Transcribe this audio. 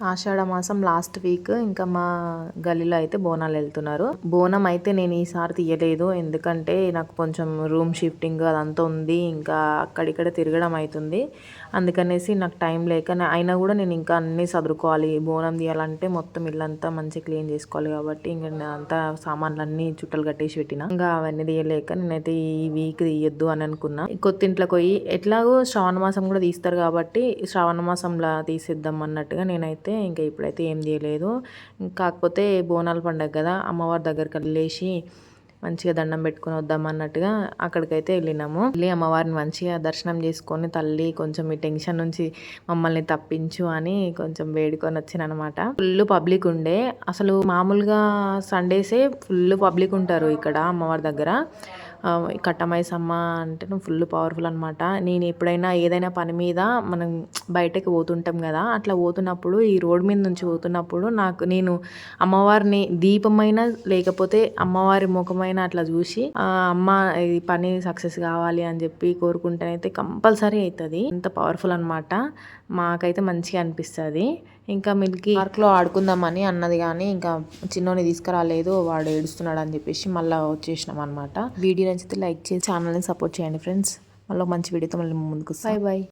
ఆషాఢ మాసం last week ఇంకా మా గల్లీలో అయితే బోనాలు వెళ్తున్నారు. బోనం అయితే నేను ఈసారి తీయలేదు, ఎందుకంటే నాకు కొంచెం రూమ్ షిఫ్టింగ్ అదంతా ఉంది, ఇంకా అక్కడిక్కడ తిరగడం అవుతుంది. అందుకనేసి నాకు టైం లేక అయినా కూడా నేను ఇంకా అన్నీ సదురుకోవాలి. బోనం తీయాలంటే మొత్తం ఇల్లంతా మంచిగా క్లీన్ చేసుకోవాలి కాబట్టి ఇంకా అంతా సామాన్లు అన్నీ చుట్టలు కట్టేసి పెట్టిన. ఇంకా అవన్నీ తీయలేక నేనైతే ఈ వీక్ తీయొద్దు అని అనుకున్నా. కొత్త ఇంట్లోకి పోయి ఎట్లాగో శ్రావణ మాసం కూడా తీస్తారు కాబట్టి శ్రావణ మాసంలో తీసేద్దాం అన్నట్టుగా నేనైతే ఇంకా ఇప్పుడైతే ఏం చేయలేదు. కాకపోతే బోనాల పండుగ కదా, అమ్మవారి దగ్గరికి వెళ్ళేసి మంచిగా దండం పెట్టుకొని వద్దాం అన్నట్టుగా అక్కడికైతే వెళ్ళినాము. వెళ్ళి అమ్మవారిని మంచిగా దర్శనం చేసుకొని, తల్లి కొంచెం ఈ టెన్షన్ నుంచి మమ్మల్ని తప్పించు అని కొంచెం వేడుకొని వచ్చిన అనమాట. ఫుల్ పబ్లిక్ ఉండే, అసలు మామూలుగా సండేసే ఫుల్ పబ్లిక్ ఉంటారు ఇక్కడ అమ్మవారి దగ్గర. కట్టమైసమ్మ అంటే ఫుల్ పవర్ఫుల్ అనమాట. నేను ఎప్పుడైనా ఏదైనా పని మీద మనం బయటకు పోతుంటాం కదా, అట్లా పోతున్నప్పుడు ఈ రోడ్ మీద నుంచి పోతున్నప్పుడు నేను అమ్మవారిని దీపమైన లేకపోతే అమ్మవారి ముఖమైన అట్లా చూసి అమ్మ ఈ పని సక్సెస్ కావాలి అని చెప్పి కోరుకుంటేనైతే కంపల్సరీ అవుతుంది. అంత పవర్ఫుల్ అనమాట. మాకైతే మంచిగా అనిపిస్తుంది. ఇంకా మిల్కీ పార్క్లో ఆడుకుందామని అన్నది కానీ ఇంకా చిన్నోని తీసుకురాలేదు, వాడు ఏడుస్తున్నాడు అని చెప్పేసి మళ్ళీ వచ్చేసినాం అనమాట. వీడియో నచ్చితే లైక్ చేసి ఛానల్ని సపోర్ట్ చేయండి ఫ్రెండ్స్. మళ్ళీ మంచి వీడియోతో మళ్ళీ ముందుకు. Bye bye.